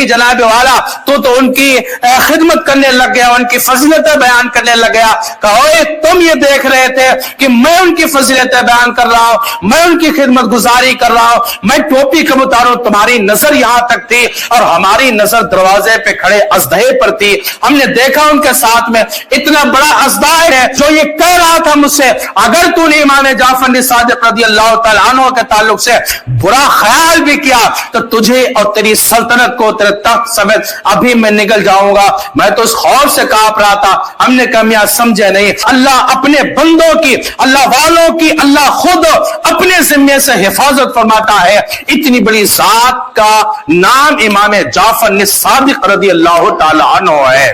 जनाब वाला तो उनकी खिदमत करने लग गया, उनकी फजीलतें बयान करने लग गया। कहो तुम ये देख रहे थे कि मैं उनकी फजीलतें बयान कर रहा हूं, मैं उनकी खिदमत गुजारी कर रहा हूं, मैं टोपी कब उतारूं, तुम्हारी नजर यहां तक थी और हमारी नजर दरवाजे पे खड़े अजदहे पर थी। हमने देखा उनके साथ में इतना बड़ा अजदा है जो ये कह रहा था मुझसे, अगर तूने इमाम जाफर सादिक रज़ियल्लाहु तआला अन्हु के ताल्लुक से बुरा ख्याल भी किया तो तुझे और तेरी सल्तनत को, तेरे तख्त समेत अभी मैं निकल जाऊंगा। मैं तो उस खौफ से कांप रहा था। हमने कहा मियां समझे नहीं, अल्लाह अपने बंदों की, अल्लाह वालों की, अल्लाह खुद अपने जिम्मे से हिफाजत फरमाता है। इतनी बड़ी जात का नाम इमाम जाफर सादिक रज़ियल्लाहु तआला अन्हु है।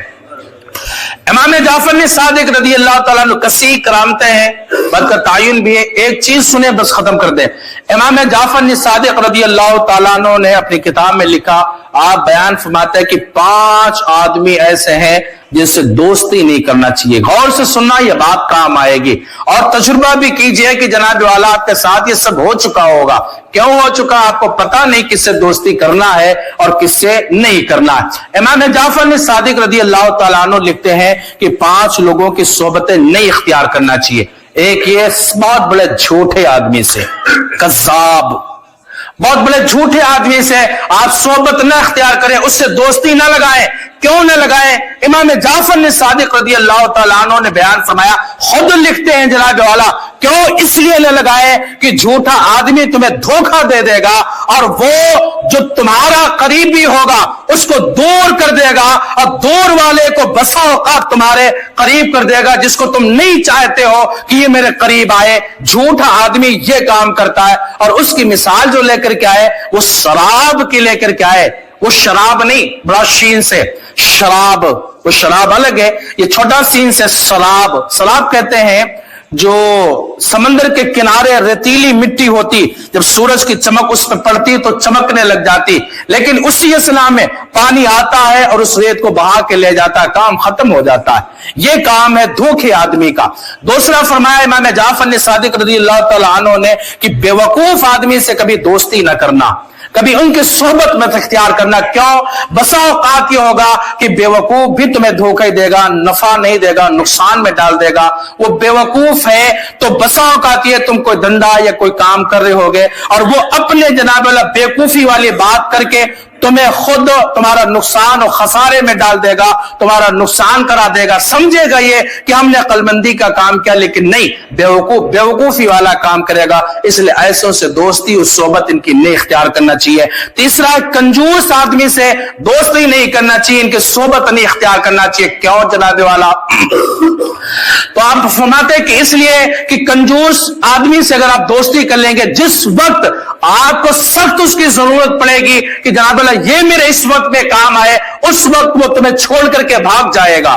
इमाम जाफर सादिक रज़ियल्लाहु तआला अन्हु कसी करामतें हैं, बल्कि तायुन भी है। एक चीज सुने बस खत्म कर दे। इमाम जाफर सादिक रज़ियल्लाहु तआला अन्हु ने अपनी किताब में लिखा, आप बयान फरमाते हैं कि 5 आदमी ऐसे हैं जिनसे दोस्ती नहीं करना चाहिए। गौर से सुनना, यह बात काम आएगी और तजुर्बा भी कीजिए कि जनाब वाला आपके साथ ये सब हो चुका होगा। क्यों हो चुका, आपको पता नहीं किससे दोस्ती करना है और किससे नहीं करना है। इमाम जाफर सादिक रज़ियल्लाहु तआला अन्हु लिखते हैं कि 5 लोगों की सोबतें नहीं इख्तियार करना चाहिए। एक ये बहुत बड़े झूठे आदमी से, कज़्ज़ाब, बहुत बड़े झूठे आदमी से आप सोबत न इख्तियार करें, उससे दोस्ती न लगाएं। क्यों न लगाएं? इमाम जाफर सादिक रज़ियल्लाहु तआला अन्हु ने बयान फरमाया, खुद लिखते हैं जनाब वाला, क्यों इसलिए न लगाए कि झूठा आदमी तुम्हें धोखा दे देगा और वो जो तुम्हारा करीबी होगा उसको दूर कर देगा और दूर वाले को बसा औकात तुम्हारे करीब कर देगा, जिसको तुम नहीं चाहते हो कि ये मेरे करीब आए। झूठा आदमी ये काम करता है और उसकी मिसाल जो लेकर के आए वो शराब की लेकर के आए। वो शराब नहीं, बड़ा शीन से शराब, वो शराब अलग है, ये छोटा सीन से शराब। शराब कहते हैं जो समंदर के किनारे रेतीली मिट्टी होती, जब सूरज की चमक उस पर पड़ती तो चमकने लग जाती, लेकिन उसी असना में पानी आता है और उस रेत को बहा के ले जाता है, काम खत्म हो जाता है। ये काम है धोखे आदमी का। दूसरा फरमाया इमाम जाफर सादिक रज़ियल्लाहु तआला अन्हु ने कि बेवकूफ आदमी से कभी दोस्ती न करना, कभी उनकी सोहबत में इख्तियार करना। क्यों? बसा औकात ये होगा कि बेवकूफ भी तुम्हें धोखा देगा, नफा नहीं देगा, नुकसान में डाल देगा। वो बेवकूफ है तो बसा औकात ये तुम कोई धंधा या कोई काम कर रहे होगे और वो अपने जनाब वाला बेवकूफी वाली बात करके तुम्हें खुद तुम्हारा नुकसान और खसारे में डाल देगा, तुम्हारा नुकसान करा देगा। समझेगा ये कि हमने अक्लमंदी का काम किया, लेकिन नहीं, बेवकूफी वाला काम करेगा। इसलिए ऐसों से दोस्ती और सोबत इनकी नहीं इख्तियार करना चाहिए। तीसरा, कंजूस आदमी से दोस्ती नहीं करना चाहिए, इनकी सोबत नहीं इख्तियार करना चाहिए। क्यों जनाब वाला? तो आप फरमाते कि इसलिए कि कंजूस आदमी से अगर आप दोस्ती कर लेंगे, जिस वक्त आपको सख्त उसकी जरूरत पड़ेगी कि जनाब ये मेरे इस वक्त में काम आए, उस वक्त वो तुम्हें छोड़ करके भाग जाएगा,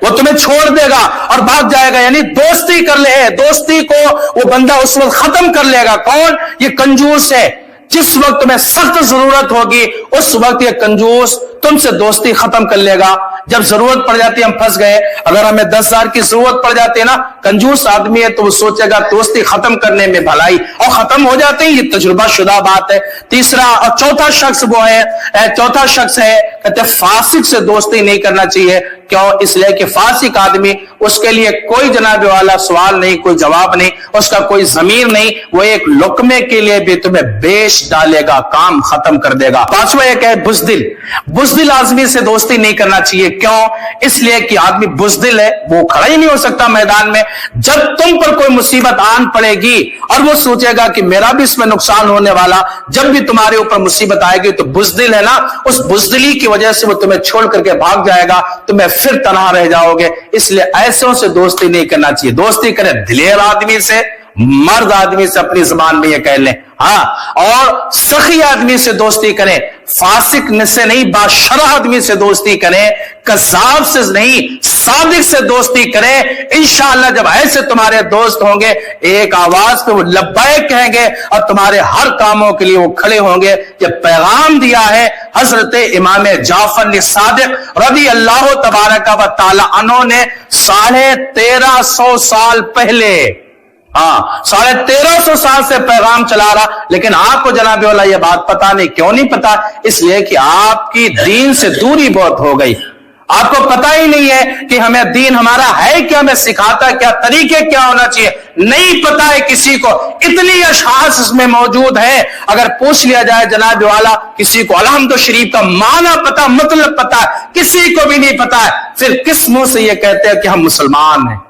वो तुम्हें छोड़ देगा और भाग जाएगा। यानी दोस्ती कर ले, दोस्ती को वो बंदा उस वक्त खत्म कर लेगा। कौन? ये कंजूस है। जिस वक्त तुम्हें सख्त जरूरत होगी उस वक्त ये कंजूस तुमसे दोस्ती खत्म कर लेगा। जब जरूरत पड़ जाती है, हम फंस गए, अगर हमें 10,000 की जरूरत पड़ जाती है ना, कंजूस आदमी है तो वो सोचेगा दोस्ती खत्म करने में भलाई, और खत्म हो जाते हैं। ये तजुर्बा शुदा बात है। तीसरा और चौथा शख्स वो है, चौथा शख्स है, कहते फासिक से दोस्ती नहीं करना चाहिए। क्यों? इसलिए कि फासिक आदमी, उसके लिए कोई जनाब वाला सवाल नहीं, कोई जवाब नहीं, उसका कोई जमीर नहीं, वो एक लुकमे के लिए भी तुम्हें बेच डालेगा, काम खत्म कर देगा। पांचवा एक है बुज़दिल। बुज़दिल आदमी से दोस्ती नहीं करना चाहिए। क्यों? इसलिए कि आदमी बुज़दिल है, वो खड़ा ही नहीं हो सकता मैदान में। जब तुम पर कोई मुसीबत आन पड़ेगी और वो सोचेगा कि मेरा भी इसमें नुकसान होने वाला, जब भी तुम्हारे ऊपर मुसीबत आएगी तो बुज़दिल है ना, उस बुज़दिली की वजह से वो तुम्हें छोड़ करके भाग जाएगा, तुम्हें फिर तनहा रह जाओगे। इसलिए ऐसों से दोस्ती नहीं करना चाहिए। दोस्ती करें दिलेर आदमी से, मर्द आदमी से, अपनी जुबान में ये कह लें, हाँ, और सखी आदमी से दोस्ती करें। फासिक से नहीं, बाशरह आदमी से दोस्ती करें, कज़्ज़ाब से नहीं, सादिक से दोस्ती करें। इंशाअल्लाह जब ऐसे तुम्हारे दोस्त होंगे, एक आवाज पे वो लब्बैक कहेंगे और तुम्हारे हर कामों के लिए वो खड़े होंगे। ये पैगाम दिया है हजरत इमाम जाफर सादिक रज़ियल्लाहु तबारक व तआला अन्हु ने 1350 साल पहले हाँ, 1350 साल से पैगाम चला रहा, लेकिन आपको जनाब वाला ये बात पता नहीं। क्यों नहीं पता? इसलिए कि आपकी दीन से दूरी बहुत हो गई। आपको पता ही नहीं है कि हमें दीन हमारा है क्या, हमें सिखाता क्या, तरीके क्या होना चाहिए, नहीं पता है किसी को। इतनी अशखास इसमें मौजूद है, अगर पूछ लिया जाए जनाब वाला, किसी को अलहम्दु शरीफ का माना पता, मतलब पता, किसी को भी नहीं पता है, फिर किस मुंह से ये कहते हैं कि हम मुसलमान हैं?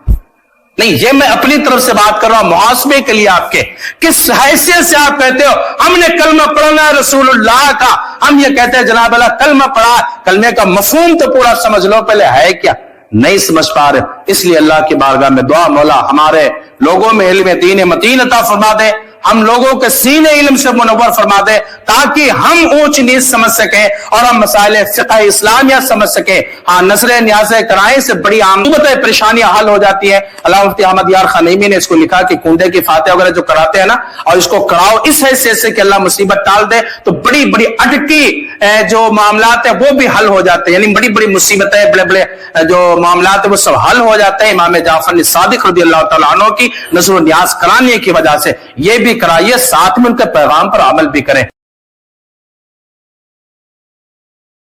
नहीं, ये मैं अपनी तरफ से बात कर रहा हूं मुहासबे के लिए आपके। किस हैसियत से आप कहते हो हमने कलमा पढ़ना है रसूलुल्लाह का? हम ये कहते हैं जनाब अल्लाह कलमा पढ़ा, कलमे का मफहूम तो पूरा समझ लो पहले है क्या, नहीं समझ पा रहे। इसलिए अल्लाह की बारगाह में दुआ, मौला हमारे लोगों में इल्म दीन मतीन अता फरमा दे, हम लोगों के सीने इल्म से मुनव्वर फरमा दे, ताकि हम ऊंच नीच समझ सके और हम मसाइल फिक़ह इस्लामिया समझ सके। हाँ, नजर न्याज़े कराए से बड़ी आमदन परेशानियां हल हो जाती है। अल्लाह मुफ्ती अहमद यार खनीमी ने इसको लिखा कि कुंडे की फातिहा वगैरह जो कराते हैं ना, और इसको कराओ इस हैसियत से कि अल्लाह मुसीबत टाल दे, तो बड़ी बड़ी अटकी जो मामलात है वो भी हल हो जाते हैं, यानी बड़ी बड़ी मुसीबतें, बड़े बड़े जो मामलात है वो सब हल हो जाते हैं। इमाम जाफर सादिक रज़ी अल्लाह तआला अन्हु की नज़र न्याज़ कराने की वजह से। ये भी कराइए, साथ में उनके पैगाम पर अमल भी करें।